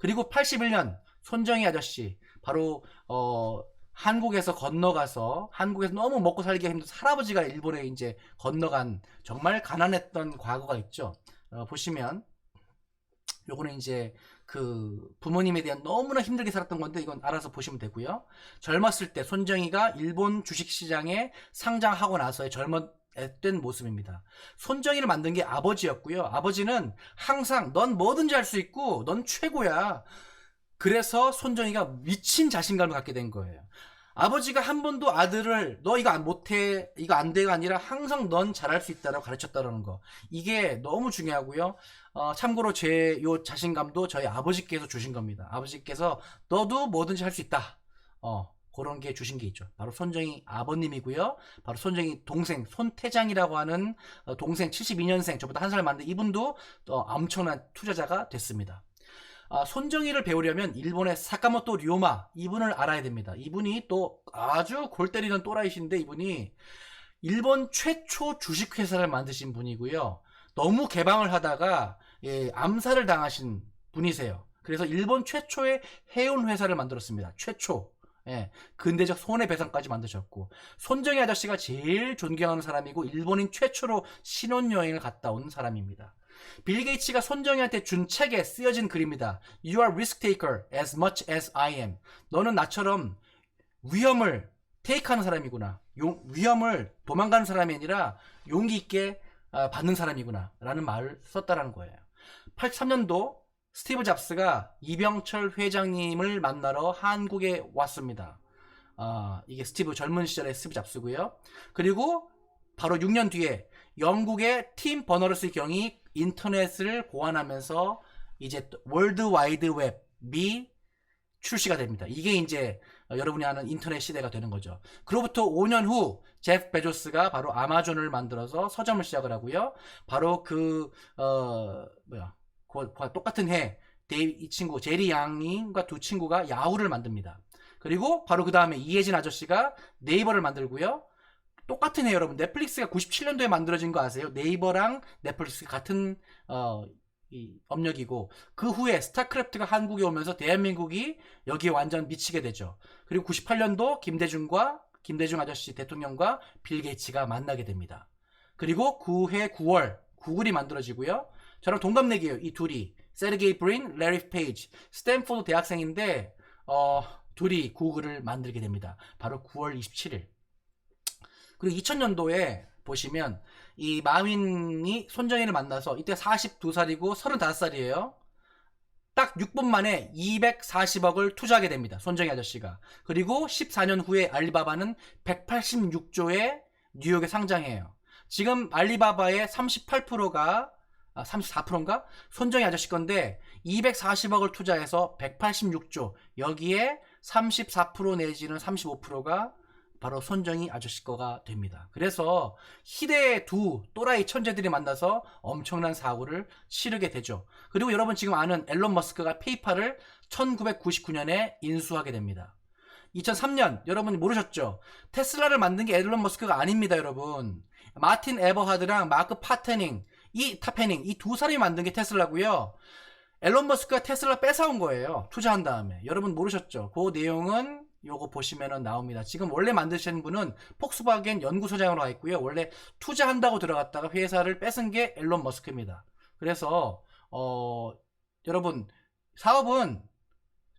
그리고 81년 손정희 아저씨 바로 한국에서 건너가서 한국에서 너무 먹고 살기가 힘든 할아버지가 일본에 이제 건너간 정말 가난했던 과거가 있죠. 보시면 요거는 이제 그 부모님에 대한 너무나 힘들게 살았던 건데 이건 알아서 보시면 되고요. 젊었을 때 손정희가 일본 주식시장에 상장하고 나서의 젊었던 모습입니다. 손정희를 만든 게 아버지였고요. 아버지는 항상 넌 뭐든지 할 수 있고 넌 최고야. 그래서 손정희가 미친 자신감을 갖게 된 거예요. 아버지가 한 번도 아들을 너 이거 못해 이거 안 돼가 아니라 항상 넌 잘할 수 있다라고 가르쳤다라는 거, 이게 너무 중요하고요. 참고로 제 요 자신감도 저희 아버지께서 주신 겁니다. 아버지께서 너도 뭐든지 할 수 있다, 그런 게 주신 게 있죠. 바로 손정희 아버님이고요. 바로 손정희 동생 손태장이라고 하는 동생 72년생 저보다 한 살 많은데 이분도 엄청난 투자자가 됐습니다. 손정희를 배우려면 일본의 사카모토 료마 이분을 알아야 됩니다. 이분이 또 아주 골 때리는 또라이신데 이분이 일본 최초 주식회사를 만드신 분이고요. 너무 개방을 하다가 암살을 당하신 분이세요. 그래서 일본 최초의 해운 회사를 만들었습니다. 최초. 근대적 손해배상까지 만드셨고, 손정희 아저씨가 제일 존경하는 사람이고 일본인 최초로 신혼여행을 갔다 온 사람입니다. 빌 게이츠가 손정희한테 준 책에 쓰여진 글입니다. You are risk taker as much as I am. 너는 나처럼 위험을 테이크하는 사람이구나. 위험을 도망가는 사람이 아니라 용기 있게 받는 사람이구나 라는 말을 썼다라는 거예요. 83년도 스티브 잡스가 이병철 회장님을 만나러 한국에 왔습니다. 이게 젊은 시절의 스티브 잡스고요. 그리고 바로 6년 뒤에 영국의 팀 버너러스 경이 인터넷을 보완하면서 이제 월드 와이드 웹이 출시가 됩니다. 이게 이제 여러분이 아는 인터넷 시대가 되는 거죠. 그로부터 5년 후 제프 베조스가 바로 아마존을 만들어서 서점을 시작을 하고요. 바로 똑같은 해 이 친구 제리 양인과 두 친구가 야후를 만듭니다. 그리고 바로 그 다음에 이혜진 아저씨가 네이버를 만들고요. 똑같은 해 여러분, 넷플릭스가 97년도에 만들어진 거 아세요? 네이버랑 넷플릭스 같은 업력이고, 그 후에 스타크래프트가 한국에 오면서 대한민국이 여기에 완전 미치게 되죠. 그리고 98년도 김대중 아저씨 대통령과 빌 게이츠가 만나게 됩니다. 그리고 그 해 9월 구글이 만들어지고요. 저랑 동갑내기예요. 이 둘이 세르게이 브린, 레리 페이지, 스탠포드 대학생인데 둘이 구글을 만들게 됩니다. 바로 9월 27일. 그리고 2000년도에 보시면 이 마윈이 손정희를 만나서 이때 42살이고 35살이에요. 딱 6분 만에 240억을 투자하게 됩니다. 손정희 아저씨가. 그리고 14년 후에 알리바바는 186조에 뉴욕에 상장해요. 지금 알리바바의 38%가 34%인가? 손정희 아저씨 건데 240억을 투자해서 186조, 여기에 34% 내지는 35%가 바로 손정희 아저씨 거가 됩니다. 그래서 희대의 두 또라이 천재들이 만나서 엄청난 사고를 치르게 되죠. 그리고 여러분 지금 아는 앨런 머스크가 페이팔을 1999년에 인수하게 됩니다. 2003년 여러분 모르셨죠? 테슬라를 만든 게 앨런 머스크가 아닙니다. 여러분, 마틴 에버하드랑 마크 파테닝 이 두 사람이 만든 게 테슬라고요. 앨런 머스크가 테슬라 뺏어온 거예요. 투자한 다음에. 여러분 모르셨죠? 그 내용은 요거 보시면은 나옵니다. 지금 원래 만드신 분은 폭스바겐 연구소장으로 가 있고요. 원래 투자한다고 들어갔다가 회사를 뺏은 게 앨런 머스크입니다. 그래서 여러분, 사업은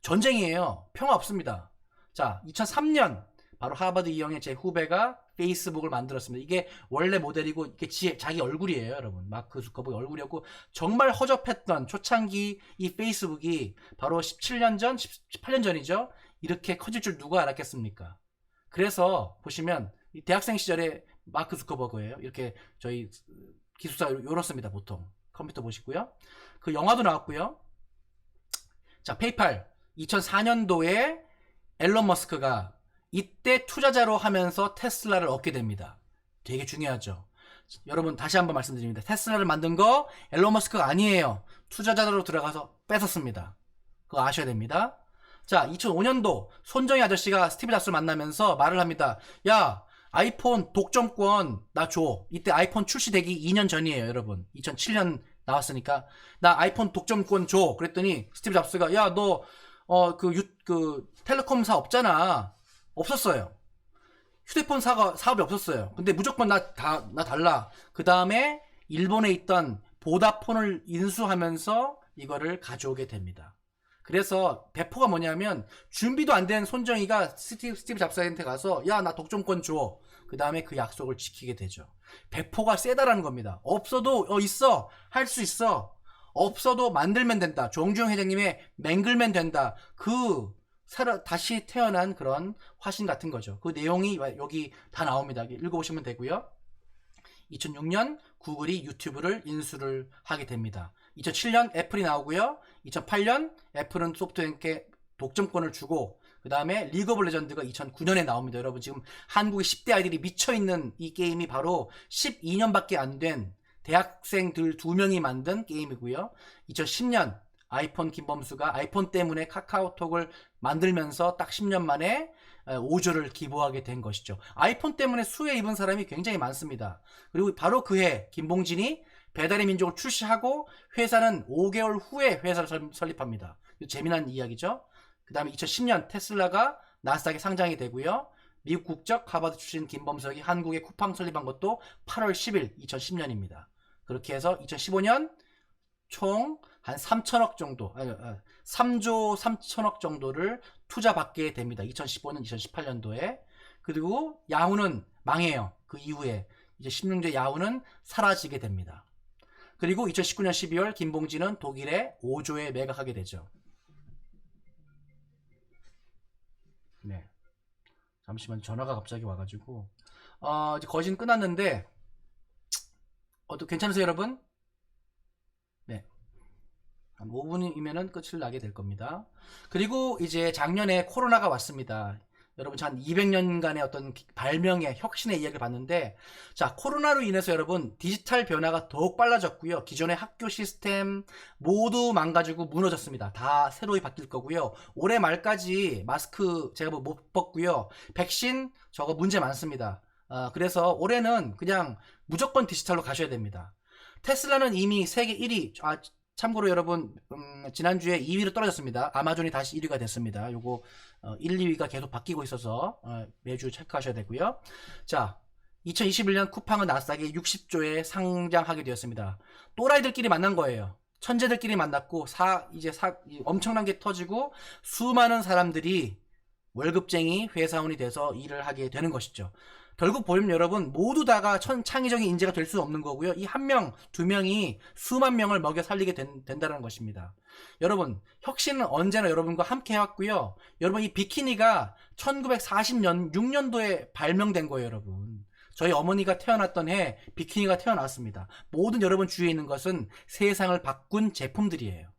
전쟁이에요. 평화 없습니다. 자, 2003년 바로 하버드 이영의 제 후배가 페이스북을 만들었습니다. 이게 원래 모델이고 이게 자기 얼굴이에요. 여러분, 마크 zuckerberg 얼굴이었고, 정말 허접했던 초창기 이 페이스북이 바로 17년 전, 18년 전이죠. 이렇게 커질 줄 누가 알았겠습니까? 그래서 보시면 이 대학생 시절에 마크 zuckerberg예요. 이렇게 저희 기숙사 요렇습니다. 보통 컴퓨터 보시고요. 그 영화도 나왔고요. 자, 페이팔 2004년도에 앨런 머스크가 이때 투자자로 하면서 테슬라를 얻게 됩니다. 되게 중요하죠. 여러분 다시 한번 말씀드립니다. 테슬라를 만든 거 앨런 머스크가 아니에요. 투자자로 들어가서 뺏었습니다. 그거 아셔야 됩니다. 자, 2005년도 손정희 아저씨가 스티브 잡스를 만나면서 말을 합니다. 야, 아이폰 독점권 나 줘. 이때 아이폰 출시되기 2년 전이에요. 여러분, 2007년 나왔으니까 나 아이폰 독점권 줘. 그랬더니 스티브 잡스가 야 너 그 텔레콤사 없잖아. 없었어요. 휴대폰 사업이 없었어요. 근데 무조건 나 달라. 그 다음에 일본에 있던 보다폰을 인수하면서 이거를 가져오게 됩니다. 그래서 배포가 뭐냐면 준비도 안 된 손정희가 스티브 잡스한테 가서 야 나 독점권 줘. 그 다음에 그 약속을 지키게 되죠. 배포가 세다라는 겁니다. 없어도 있어. 할 수 있어. 없어도 만들면 된다. 정주영 회장님의 맹글면 된다. 다시 태어난 그런 화신 같은 거죠. 그 내용이 여기 다 나옵니다. 읽어보시면 되고요. 2006년 구글이 유튜브를 인수를 하게 됩니다. 2007년 애플이 나오고요. 2008년 애플은 소프트뱅크에 독점권을 주고 그 다음에 리그 오브 레전드가 2009년에 나옵니다. 여러분 지금 한국의 10대 아이들이 미쳐있는 이 게임이 바로 12년밖에 안 된 대학생들 2명이 만든 게임이고요. 2010년 아이폰 김범수가 아이폰 때문에 카카오톡을 만들면서 딱 10년 만에 5조를 기부하게 된 것이죠. 아이폰 때문에 수혜 입은 사람이 굉장히 많습니다. 그리고 바로 그해 김봉진이 배달의 민족을 출시하고 회사는 5개월 후에 회사를 설립합니다. 재미난 이야기죠. 그 다음에 2010년 테슬라가 나스닥에 상장이 되고요. 미국 국적 하버드 출신 김범석이 한국에 쿠팡 설립한 것도 8월 10일 2010년입니다. 그렇게 해서 2015년 총 한 3천억 정도, 3조 3천억 정도를 투자받게 됩니다. 2015년, 2018년도에. 그리고 야후는 망해요. 그 이후에 이제 16년 야후는 사라지게 됩니다. 그리고 2019년 12월 김봉진은 독일에 5조에 매각하게 되죠. 네. 잠시만 전화가 갑자기 와가지고 이제 거진 끝났는데 괜찮으세요 여러분? 네. 한 5분이면은 끝을 나게 될 겁니다. 그리고 이제 작년에 코로나가 왔습니다. 여러분 한 200년간의 어떤 발명의 혁신의 이야기를 봤는데 자 코로나로 인해서 여러분 디지털 변화가 더욱 빨라졌고요. 기존의 학교 시스템 모두 망가지고 무너졌습니다. 다 새로이 바뀔 거고요. 올해 말까지 마스크 제가 못 벗고요. 백신 저거 문제 많습니다. 그래서 올해는 그냥 무조건 디지털로 가셔야 됩니다. 테슬라는 이미 세계 1위 참고로 여러분 지난주에 2위로 떨어졌습니다. 아마존이 다시 1위가 됐습니다. 요거 1, 2위가 계속 바뀌고 있어서 매주 체크하셔야 되고요. 자 2021년 쿠팡은 나스닥에 60조에 상장하게 되었습니다. 또라이들끼리 만난 거예요. 천재들끼리 만났고 엄청난 게 터지고 수많은 사람들이 월급쟁이 회사원이 돼서 일을 하게 되는 것이죠. 결국 보면 여러분 모두 다가 창의적인 인재가 될 수 없는 거고요. 이 한 명, 두 명이 수만 명을 먹여 살리게 된다는 것입니다. 여러분 혁신은 언제나 여러분과 함께 해왔고요. 여러분 이 비키니가 1940년 6년도에 발명된 거예요. 여러분 저희 어머니가 태어났던 해 비키니가 태어났습니다. 모든 여러분 주위에 있는 것은 세상을 바꾼 제품들이에요.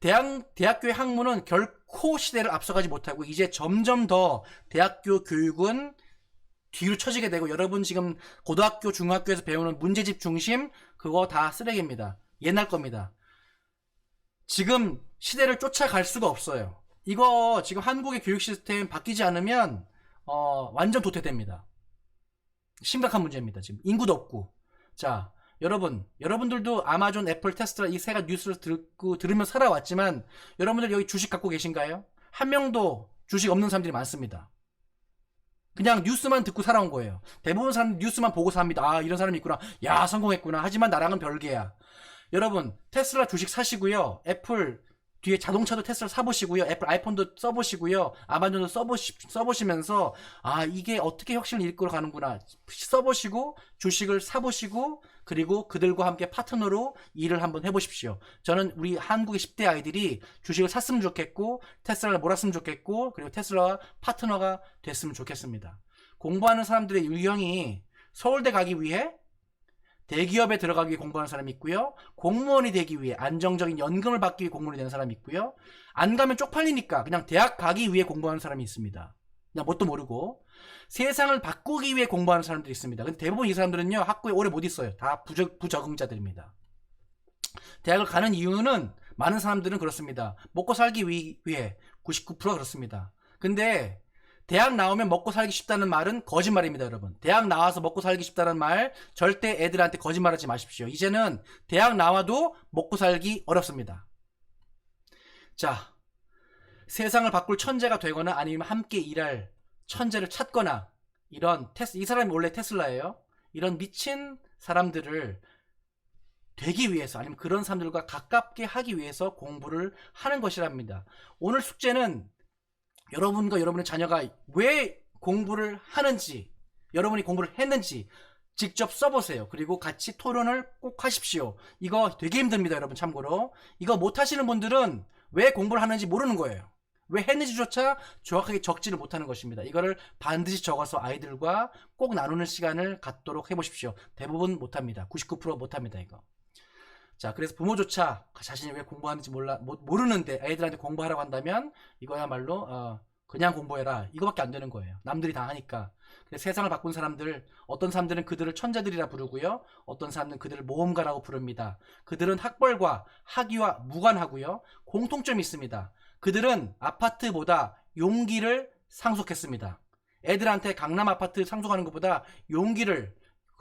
대학교의 학문은 결코 시대를 앞서가지 못하고 이제 점점 더 대학교 교육은 뒤로 처지게 되고 여러분 지금 고등학교 중학교에서 배우는 문제집 중심 그거 다 쓰레기입니다. 옛날 겁니다. 지금 시대를 쫓아갈 수가 없어요. 이거 지금 한국의 교육 시스템 바뀌지 않으면 완전 도태됩니다. 심각한 문제입니다. 지금 인구도 없고. 자 여러분들도 아마존, 애플, 테슬라 이 세 가지 뉴스를 들으며 살아왔지만 여러분들 여기 주식 갖고 계신가요? 한 명도 주식 없는 사람들이 많습니다. 그냥 뉴스만 듣고 살아온 거예요. 대부분 사람들 뉴스만 보고 삽니다. 이런 사람이 있구나. 야 성공했구나. 하지만 나랑은 별개야. 여러분 테슬라 주식 사시고요. 애플 뒤에 자동차도 테슬라 사보시고요. 애플 아이폰도 써보시고요. 아마존도 써보시면서 이게 어떻게 혁신을 이끌어 가는구나 써보시고 주식을 사보시고 그리고 그들과 함께 파트너로 일을 한번 해보십시오. 저는 우리 한국의 10대 아이들이 주식을 샀으면 좋겠고 테슬라를 몰았으면 좋겠고 그리고 테슬라와 파트너가 됐으면 좋겠습니다. 공부하는 사람들의 유형이 서울대 가기 위해 대기업에 들어가기 위해 공부하는 사람이 있고요. 공무원이 되기 위해 안정적인 연금을 받기 위해 공무원이 되는 사람이 있고요. 안 가면 쪽팔리니까 그냥 대학 가기 위해 공부하는 사람이 있습니다. 그냥 뭣도 모르고 세상을 바꾸기 위해 공부하는 사람들이 있습니다. 근데 대부분 이 사람들은요 학교에 오래 못 있어요. 다 부적응자들입니다. 대학을 가는 이유는 많은 사람들은 그렇습니다. 먹고 살기 위해 99% 그렇습니다. 근데 대학 나오면 먹고 살기 쉽다는 말은 거짓말입니다, 여러분. 대학 나와서 먹고 살기 쉽다는 말 절대 애들한테 거짓말하지 마십시오. 이제는 대학 나와도 먹고 살기 어렵습니다. 자, 세상을 바꿀 천재가 되거나 아니면 함께 일할 천재를 찾거나 이런 이 사람이 원래 테슬라예요. 이런 미친 사람들을 되기 위해서 아니면 그런 사람들과 가깝게 하기 위해서 공부를 하는 것이랍니다. 오늘 숙제는 여러분과 여러분의 자녀가 왜 공부를 하는지, 여러분이 공부를 했는지 직접 써보세요. 그리고 같이 토론을 꼭 하십시오. 이거 되게 힘듭니다, 여러분. 참고로 이거 못 하시는 분들은 왜 공부를 하는지 모르는 거예요. 왜 했는지조차 정확하게 적지를 못하는 것입니다. 이거를 반드시 적어서 아이들과 꼭 나누는 시간을 갖도록 해보십시오. 대부분 못합니다. 99% 못합니다, 이거. 자, 그래서 부모조차 자신이 왜 공부하는지 모르는데 애들한테 공부하라고 한다면 이거야말로 그냥 공부해라, 이거밖에 안 되는 거예요. 남들이 다 하니까. 그래서 세상을 바꾼 사람들, 어떤 사람들은 그들을 천재들이라 부르고요, 어떤 사람들은 그들을 모험가라고 부릅니다. 그들은 학벌과 학위와 무관하고요, 공통점이 있습니다. 그들은 아파트보다 용기를 상속했습니다. 애들한테 강남 아파트 상속하는 것보다 용기를,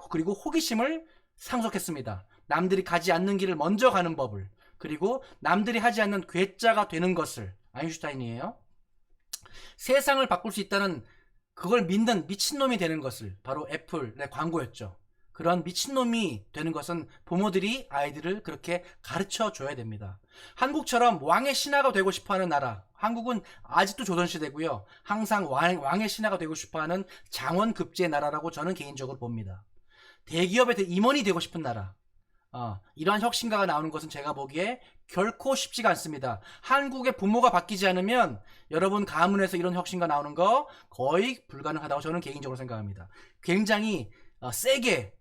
그리고 호기심을 상속했습니다. 남들이 가지 않는 길을 먼저 가는 법을, 그리고 남들이 하지 않는 괴짜가 되는 것을. 아인슈타인이에요. 세상을 바꿀 수 있다는 그걸 믿는 미친놈이 되는 것을, 바로 애플의 광고였죠. 그런 미친놈이 되는 것은 부모들이 아이들을 그렇게 가르쳐 줘야 됩니다. 한국처럼 왕의 신하가 되고 싶어하는 나라, 한국은 아직도 조선시대고요, 항상 왕의 신하가 되고 싶어하는 장원급제의 나라라고 저는 개인적으로 봅니다. 대기업의 임원이 되고 싶은 나라, 이러한 혁신가가 나오는 것은 제가 보기에 결코 쉽지가 않습니다. 한국의 부모가 바뀌지 않으면 여러분 가문에서 이런 혁신가 나오는 거 거의 불가능하다고 저는 개인적으로 생각합니다. 굉장히 세게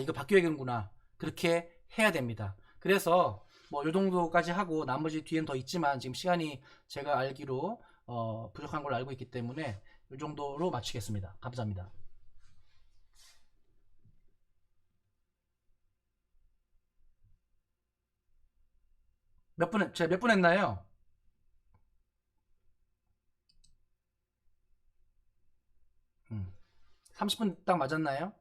이거 바뀌어야겠구나, 그렇게 해야 됩니다. 그래서 뭐 요 정도까지 하고 나머지 뒤엔 더 있지만 지금 시간이 제가 알기로 부족한 걸로 알고 있기 때문에 요 정도로 마치겠습니다. 감사합니다. 제가 몇 분 했나요? 30분 딱 맞았나요?